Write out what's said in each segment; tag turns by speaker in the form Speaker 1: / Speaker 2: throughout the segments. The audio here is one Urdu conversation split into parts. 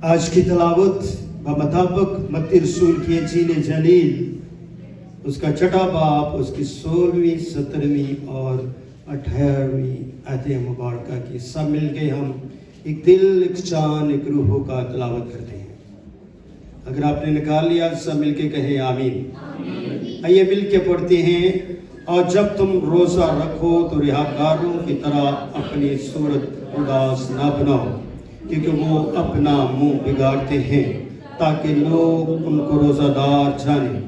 Speaker 1: آج کی تلاوت بمطابق متی رسول کی انجیل جلیل اس کا چھٹا باب اس کی 16ویں 17ویں اور 18ویں آیت مبارکہ کی سب مل کے ہم ایک دل ایک جان ایک روح کا تلاوت کرتے ہیں۔ اگر آپ نے نکال لیا سب مل کے کہیں آمین۔ آئیے مل کے پڑھتے ہیں۔ اور جب تم روزہ رکھو تو رہاکاروں کی طرح اپنی صورت اداس نہ بناؤ، کیونکہ وہ اپنا منہ بگاڑتے ہیں تاکہ لوگ ان کو روزہ دار جانیں۔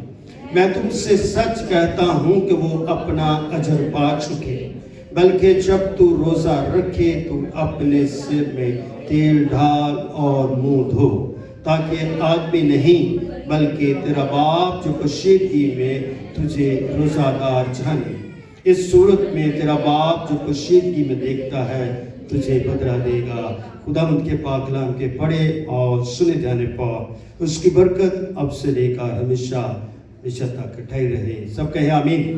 Speaker 1: میں تم سے سچ کہتا ہوں کہ وہ اپنا اجر پا چکے۔ بلکہ جب تو روزہ رکھے تو اپنے سر میں تیل ڈال اور منہ دھو، تاکہ آدمی نہیں بلکہ تیرا باپ جو کشیدگی میں تجھے روزہ دار جانے۔ اس صورت میں تیرا باپ جو کشیدگی میں دیکھتا ہے تجھے بدلہ دے گا۔ خدا ان کے پاک کلام کے پڑھے اور سنے جانے پر اس کی برکت اب سے لے کر ہمیشہ تک ٹھہری رہے۔ سب کہیں آمین۔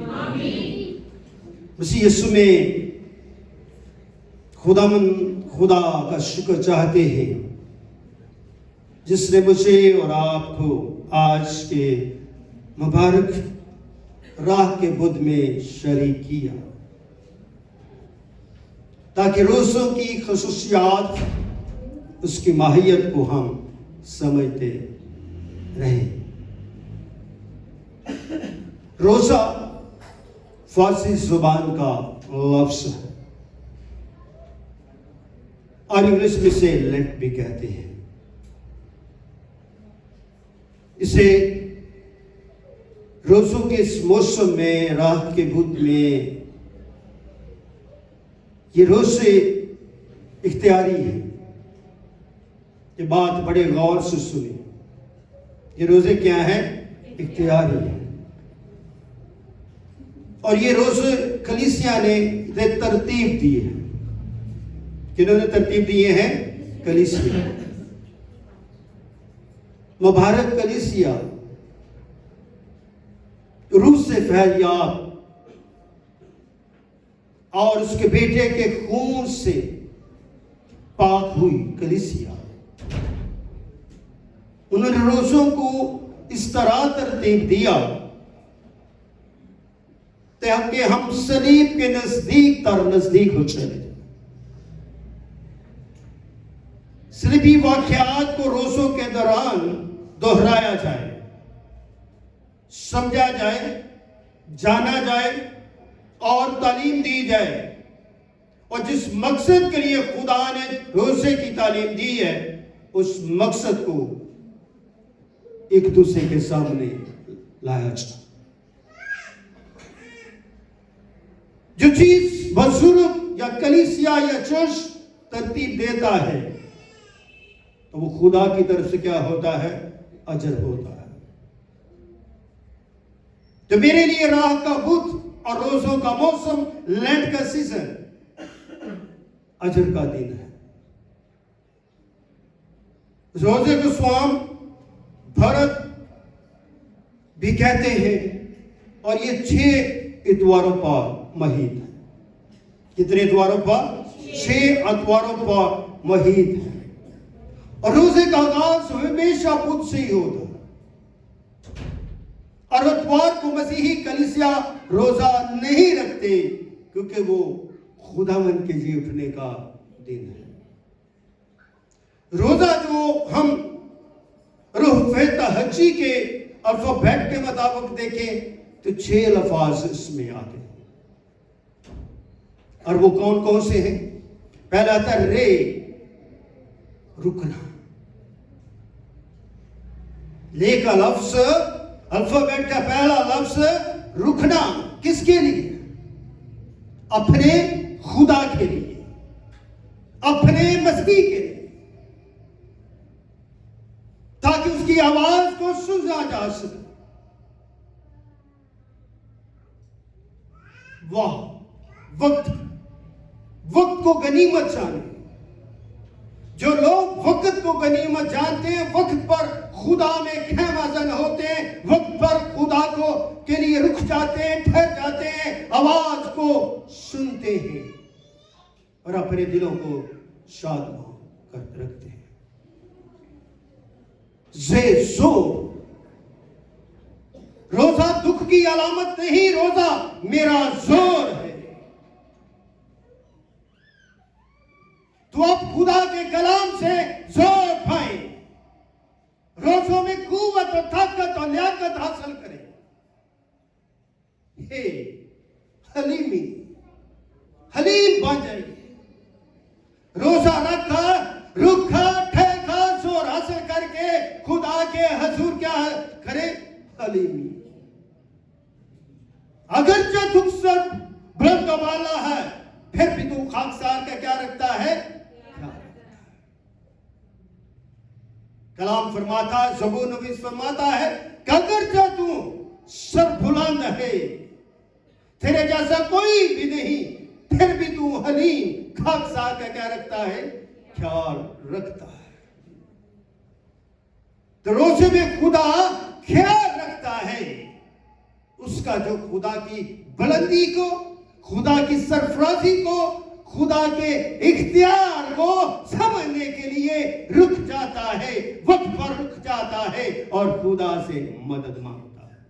Speaker 1: مسیح یسوع میں خدا کا شکر چاہتے ہیں جس نے مجھے اور آپ کو آج کے مبارک راہ کے بدھ میں شریک کیا، تاکہ روزوں کی خصوصیات اس کی ماہیت کو ہم سمجھتے رہیں۔ روزہ فارسی زبان کا لفظ ہے اور انگلش میں سے لینٹ بھی کہتے ہیں۔ اسے روزوں کے اس موسم میں راہ کے بدھ میں یہ روزے اختیاری ہیں۔ یہ بات بڑے غور سے سنی، یہ روزے کیا ہیں؟ اختیاری ہیں۔ اور یہ روزے کلیسیا نے ترتیب دی ہے۔ کنہوں نے ترتیب دیے ہیں؟ کلیسیا، مبارک کلیسیا، روح سے فیضیاب اور اس کے بیٹے کے خون سے پاک ہوئی کلیسیا، انہوں نے روزوں کو اس طرح ترتیب دیا تاکہ ہم صلیب کے نزدیک تر نزدیک ہو چلے۔ صلیبی واقعات کو روزوں کے دوران دہرایا جائے، سمجھا جائے، جانا جائے اور تعلیم دی جائے، اور جس مقصد کے لیے خدا نے روزے کی تعلیم دی ہے اس مقصد کو ایک دوسرے کے سامنے لایا جائے۔ جو چیز بزرگ یا کلیسیا یا چرچ ترتیب دیتا ہے تو وہ خدا کی طرف سے کیا ہوتا ہے؟ اجر ہوتا ہے۔ تو میرے لیے راہ کا بدھ اور روزوں کا موسم، لینٹ کا سیزن اجر کا دن ہے۔ روزے کو سوام بھرت بھی کہتے ہیں، اور یہ 6 اتواروں پر مہید ہے۔ کتنے اتواروں پر؟ 6 اتواروں پر مہید ہے۔ اور روزے کا آغاز ہمیشہ بدھ سے ہی ہوتا ہے، اور اتوار کو مسیحی کلیسیا روزہ نہیں رکھتے کیونکہ وہ خداوند کے جی اٹھنے کا دن ہے۔ روزہ جو ہم روح تہجی کے الفابیٹ کے مطابق دیکھیں تو 6 لفظ اس میں آتے ہیں، اور وہ کون کون سے ہیں؟ پہلا تھا رے، رکنا۔ لے کا لفظ، الفابیٹ کا پہلا لفظ رکنا، کس کے لیے؟ اپنے خدا کے لیے، اپنے مسیح کے لیے، تاکہ اس کی آواز کو سنا جا سکے۔ واہ، وقت کو غنیمت جانے۔ جو لوگ وقت کو غنیمت جانتے ہیں، وقت پر خدا میں خیمہ زن ہوتے ہیں، وقت پر خدا کے لیے رک جاتے ہیں، ٹھہر جاتے ہیں، آواز کو سنتے ہیں اور اپنے دلوں کو شاد کر رکھتے ہیں۔ زور. روزہ دکھ کی علامت نہیں، روزہ میرا زور ہے. تو اب خدا کے کلام سے زور پائیں، روزوں میں قوت اور طاقت اور لیاقت حاصل کریں. حلیم بن جائیے. روزہ رکھا ٹھیکا زور حاصل کر کے خدا کے حضور کیا کرے؟ حلیمی. اگرچہ دکھ سب بلند و بالا ہے، پھر بھی تو خاکسار کا کیا رکھتا ہے؟ کلام فرماتا ہے، زبور نویس فرماتا ہے کہ اگرچہ تو سر بلند ہے، تیرے جیسا کوئی بھی نہیں، پھر بھی تو حلیم خاکسار کا کیا رکھتا ہے؟ خیال رکھتا ہے. تو روزے میں خدا خیال رکھتا ہے اس کا، جو خدا کی بلندی کو، خدا کی سرفرازی کو، خدا کے اختیار کو سمجھنے کے لیے رک جاتا ہے، وقت پر رک جاتا ہے اور خدا سے مدد مانگتا ہے.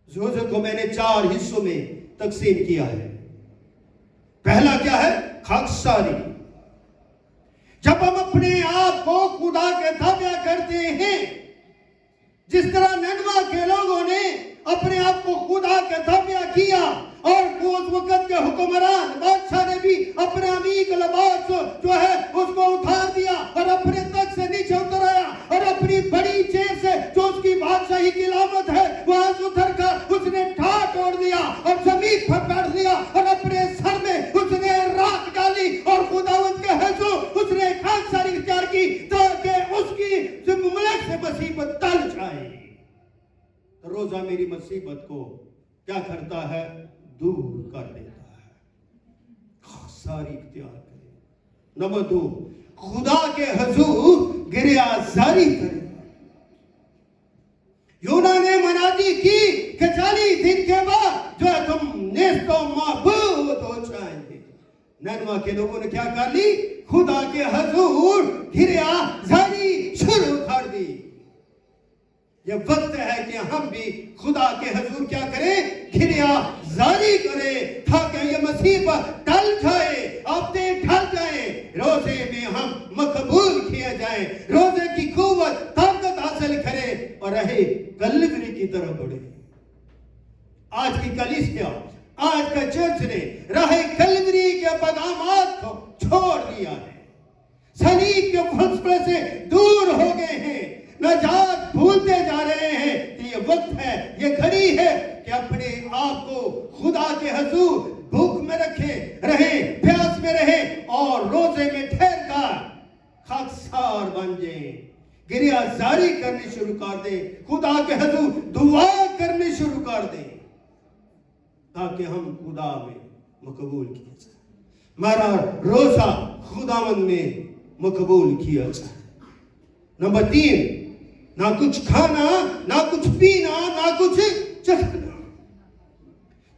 Speaker 1: روزے کو میں نے 4 حصوں میں تقسیم کیا ہے. پہلا کیا ہے؟ خاکساری. جب ہم اپنے آپ کو خدا کے تابع کرتے ہیں، جس طرح نینوا کے لوگوں نے اپنے آپ کو خدا کے تابع کیا، اور اس وقت کے حکمران بادشاہ نے بھی اپنے عمیق لباس جو ہے اس کو اتار دیا اور اپنے تخت سے نیچے اتر آیا، اور اپنی بڑی چیز سے جو اس کی بادشاہی کی علامت ہے وہاں سے اتر کر اس نے ٹھاٹ توڑ دیا اور زمین پر بیٹھ لیا، اور اپنے سر میں اس نے راکھ ڈالی، اور خداوند کے حضور اس نے خاکساری اختیار کی تاکہ اس کی مملکت سے مصیبت ٹل جائے. روزہ میری مصیبت کو کیا کرتا ہے؟ دور کر دیتا ہے. خاکساری اختیار کرے. نمبر 2، خدا کے حضور گریہ زاری کرے. یونا نے منادی کی کہ 40 دن کے بعد جو ہے تم نیست و معبود ہو جائیں گے. نینوا کے لوگوں نے کیا کر لی؟ خدا کے حضور گریہ زاری شروع کر دی. یہ وقت ہے کہ ہم بھی خدا کے حضور کیا کریں؟ گریہ زاری کریں تاکہ یہ مصیبت ٹل جائے، آفتیں ٹل جائیں، روزے میں ہم مقبول کیے جائیں، روزے کی قوت طاقت حاصل کریں اور رہے کلوری کی طرف بڑھے. آج کی کلیسیا، آج کا چرچ نے راہ کلوری کے پیغامات کو چھوڑ دیا ہے، صلیب کے فلسفے سے دور ہو گئے ہیں، نجات بھولتے جا رہے ہیں. کہ یہ وقت ہے، یہ گھڑی ہے کہ اپنے آپ کو خدا کے حضور بھوک میں رہیں، پیاس میں رہیں، اور روزے میں ٹھہر کر خاکسار بن جائیں، گریہ زاری کرنی شروع کر دیں، خدا کے حضور دعا کرنی شروع کر دیں تاکہ ہم خدا میں مقبول کیا جائے، ہمارا روزہ خداوند میں مقبول کیا جائے. نمبر 3، نہ کچھ کھانا، نہ کچھ پینا، نہ کچھ چکھنا.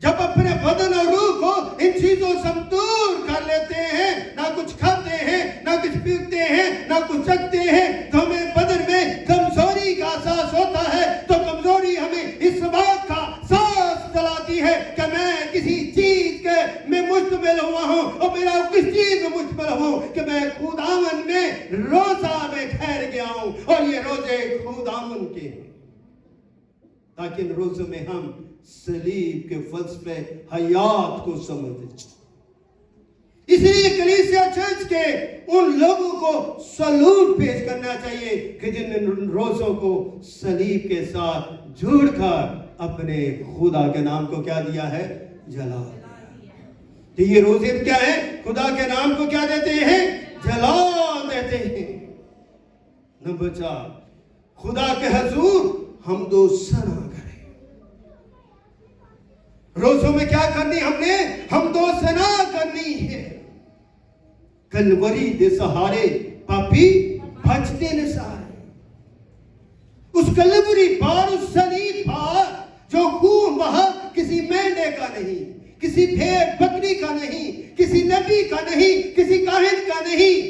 Speaker 1: جب اپنے بدن اور روح کو ان چیزوں سے ہم دور کر لیتے ہیں، نہ کچھ کھاتے ہیں، نہ کچھ پیتے ہیں، نہ کچھ چکھتے ہیں، تو ہمیں بدن میں کمزوری کا احساس ہوتا ہے. تو کمزوری ہمیں اس بات کا احساس دلاتی ہے کہ میں کسی چیز کے میں مشتمل ہوا ہوں، اور میرا کس چیز میں مشتمل ہوں کہ میں خداوند میں روزہ میں ٹھہر گیا ہوں، اور یہ روزے خداوند کے ہیں. تاکہ ان روزوں میں ہم صلیب کے فلسفے حیات کو سمجھیں. اس لیے کلیسیا چرچ کے ان لوگوں کو سلوٹ پیش کرنا چاہیے کہ جن نے روزوں کو صلیب کے ساتھ جوڑ کر اپنے خدا کے نام کو کیا دیا ہے؟ جلا دیا. تو یہ روزے کیا ہے؟ خدا کے نام کو کیا دیتے ہیں؟ جلا دیتے ہیں. نمبر 4، خدا کے حضور حمد و ثنا کریں. روزوں میں کیا کرنی ہم نے؟ حمد و ثنا کرنی ہے. کلوری دے سہارے پاپی بچتے نہ سارے. اس کلوری پر، اس صلیب پر جو خون بہا کسی مینڈے کا نہیں، کسی بھیڑ بکری کا نہیں، کسی نبی کا نہیں، کسی کاہن کا نہیں،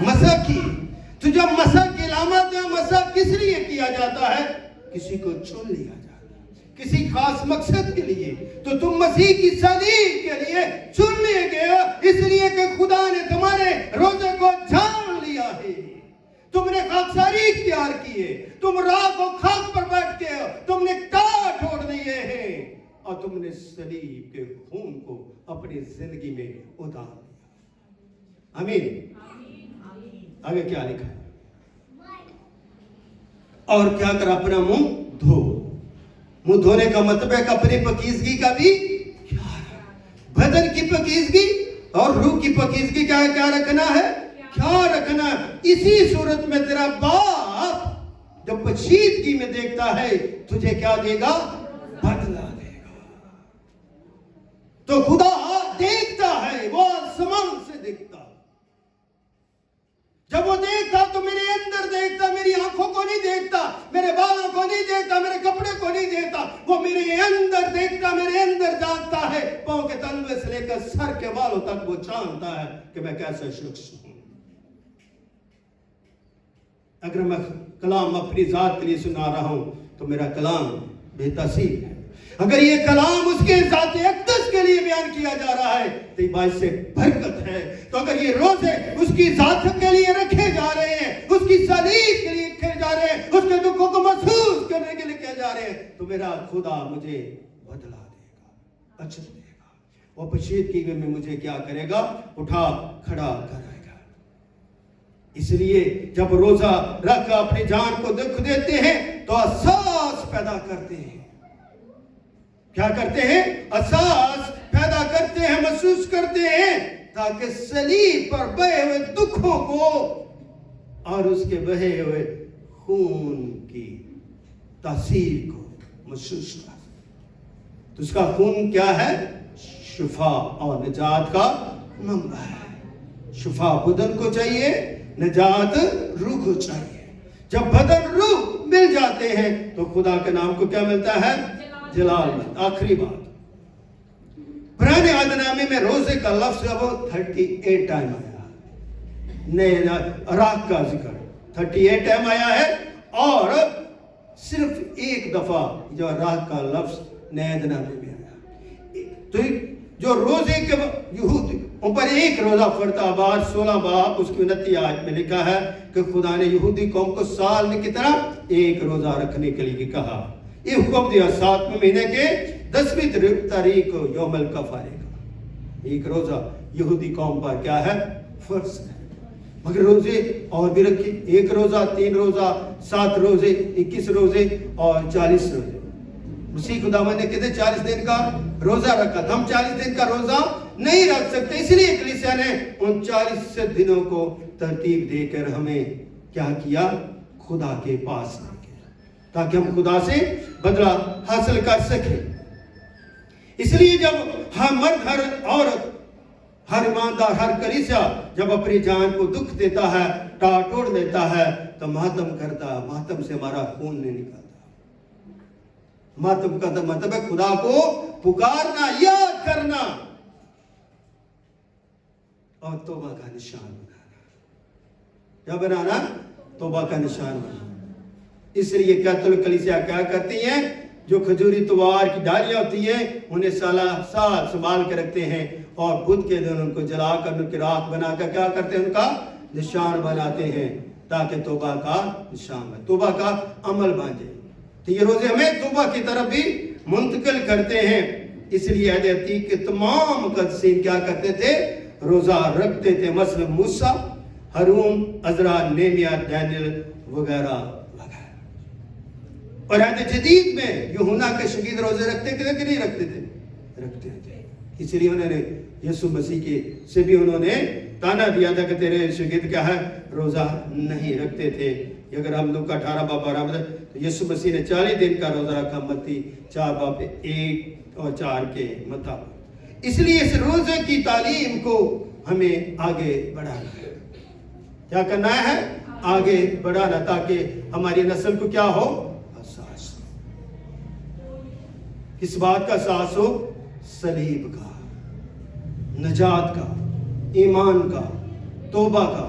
Speaker 1: مسح کی. تو جب مسح کی علامت ہے، مسح کس لیے کیا جاتا ہے؟ کسی کو چن لیا جاتا ہے، کسی خاص مقصد کے لیے. تو تم مسیح کی صلیب کے لیے چن لیے گئے ہو، اس لیے کہ خدا نے تمہارے روزے کو جان لیا ہے. تم نے خاکساری اختیار کی ہے، تم راہ کو خاک پر بیٹھ کے ہو، تم نے ٹاٹ چھوڑ دیے ہیں اور تم نے صلیب کے خون کو اپنی زندگی میں اتار دیا. آمین. آگے کیا لکھا ہے؟ اور کیا کر اپنا منہ دھو. منہ دھونے کا مطلب ہے کہ اپنی پاکیزگی کا بھی بدن کی پاکیزگی اور روح کی پاکیزگی کا کیا رکھنا ہے؟ کیا رکھنا. اسی صورت میں تیرا باپ جب پچیدگی میں دیکھتا ہے تجھے کیا دے گا؟ بدلہ دے گا. تو خدا دیکھتا ہے، وہ آسمان سے دیکھتا. جب وہ دیکھتا تو میرے اندر دیکھتا، میری آنکھوں کو نہیں دیکھتا، میرے بالوں کو نہیں دیکھتا، میرے کپڑے کو نہیں دیکھتا. وہ میرے اندر دیکھتا، میرے اندر جانتا ہے. پاؤں کے تلوے سے لے کر سر کے بالوں تک وہ جانتا ہے کہ میں کیسا شخص ہوں. اگر میں کلام اپنی ذات کے لیے سنا رہا ہوں تو میرا کلام بے تاثیر ہے. اگر یہ کلام اس کے ذات اقدس کے لیے بیان کیا جا رہا ہے تو یہ باعث برکت ہے. تو اگر یہ روزے اس کی ذات کے لیے رکھے جا رہے ہیں، اس کی صلیب کے لیے رکھے جا رہے ہیں، اس کے دکھوں کو محسوس کرنے کے لیے کیا جا رہے ہیں، تو میرا خدا مجھے بدلا دے گا، اجر دے گا. وہ پشیدگی میں مجھے کیا کرے گا؟ اٹھا کھڑا کرائے گا. اس لیے جب روزہ رکھ اپنی جان کو دکھ دیتے ہیں تو احساس پیدا کرتے ہیں. کیا کرتے ہیں؟ احساس پیدا کرتے ہیں، محسوس کرتے ہیں، تاکہ صلیب پر بہے ہوئے دکھوں کو اور اس کے بہے ہوئے خون کی تاثیر کو محسوس کر. تو اس کا خون کیا ہے؟ شفا اور نجات کا منبع ہے. شفا بدن کو چاہیے، نجات روح کو چاہیے. جب بدن روح مل جاتے ہیں تو خدا کے نام کو کیا ملتا ہے؟ جلال. آخری بات، پرانے عہد نامے میں روزے کا لفظ اب 38 ٹائم آیا. نئے راہ کا ذکر 38 ٹائم آیا ہے، اور صرف ایک دفعہ جو راہ کا لفظ نئے عہد نامے میں آیا. تو جو روزے کے یہود اوپر ایک روزہ پڑتا، بعد 16 باب اس کی 29 آیت میں لکھا ہے کہ خدا نے یہودی قوم کو سال میں کی طرح ایک روزہ رکھنے کے لیے کہا. یہ حکم دیا 7ویں مہینے کے 10ویں تاریخ کو یوم الکفارے کا. ایک روزہ یہودی قوم پر کیا ہے؟ فرض ہے. مگر روزے اور بھی رکھے، ایک روزہ، 3 روزہ، 7 روزے، 21 روزے اور 40 روزے. مسیح خداوند نے کہتے 40 دن کا روزہ رکھا تھا. ہم 40 دن کا روزہ نہیں رکھ سکتے، اس لیے کلیسیا نے ان 40 دنوں کو ترتیب دے کر ہمیں کیا کیا؟ خدا کے پاس لے گیا، تاکہ ہم خدا سے بدلہ حاصل کر سکیں. اس لیے جب ہر مرد، ہر عورت، ہر ایماندار، ہر کلیسیا جب اپنی جان کو دکھ دیتا ہے، ٹاٹوڑ دیتا ہے، تو ماتم کرتا. ماتم سے ہمارا خون نہیں نکلتا. ماتم کا مطلب ہے خدا کو پکارنا، یاد کرنا اور توبہ کا نشان بنانا. کیا بنانا؟ توبہ کا نشان بنانا. اس لیے کیتھولک کلیسیا کیا کرتی ہیں؟ جو کھجوری توار کی ڈالیاں ہوتی ہیں انہیں سال سنبھال کے رکھتے ہیں، اور بدھ کے دن ان کو جلا کر ان کی راکھ بنا کر کیا کرتے ہیں؟ ان کا نشان بناتے ہیں، تاکہ توبہ کا نشان بنے، توبہ کا عمل بن جائے. تو یہ روزے ہمیں توبہ کی طرف بھی منتقل کرتے ہیں. اس لیے عہد عتیق کے تمام مقدسین کیا کرتے تھے؟ روزہ رکھتے تھے. مثلا موسیٰ، ہارون، عزرا، نہمیا، دانیل وغیرہ. اور عہد جدید میں یوحنا کے شاگرد روزے رکھتے تھے کہ نہیں رکھتے تھے؟ رکھتے تھے. اس لیے انہوں نے یسوع مسیح کے سے بھی انہوں نے تانا دیا تھا کہ تیرے شاگرد کیا ہے؟ روزہ نہیں رکھتے تھے. اگر ہم لوگ 18 باب 12 تو یسوع مسیح نے 40 دن کا روزہ رکھا، متی 4 باب 1 اور 4 کے مطابق. اس لیے اس روزے کی تعلیم کو ہمیں آگے بڑھانا ہے. کیا کرنا ہے؟ آگے بڑھانا، تاکہ ہماری نسل کو کیا ہو؟ احساس. کس بات کا احساس ہو؟ صلیب کا، نجات کا، ایمان کا، توبہ کا،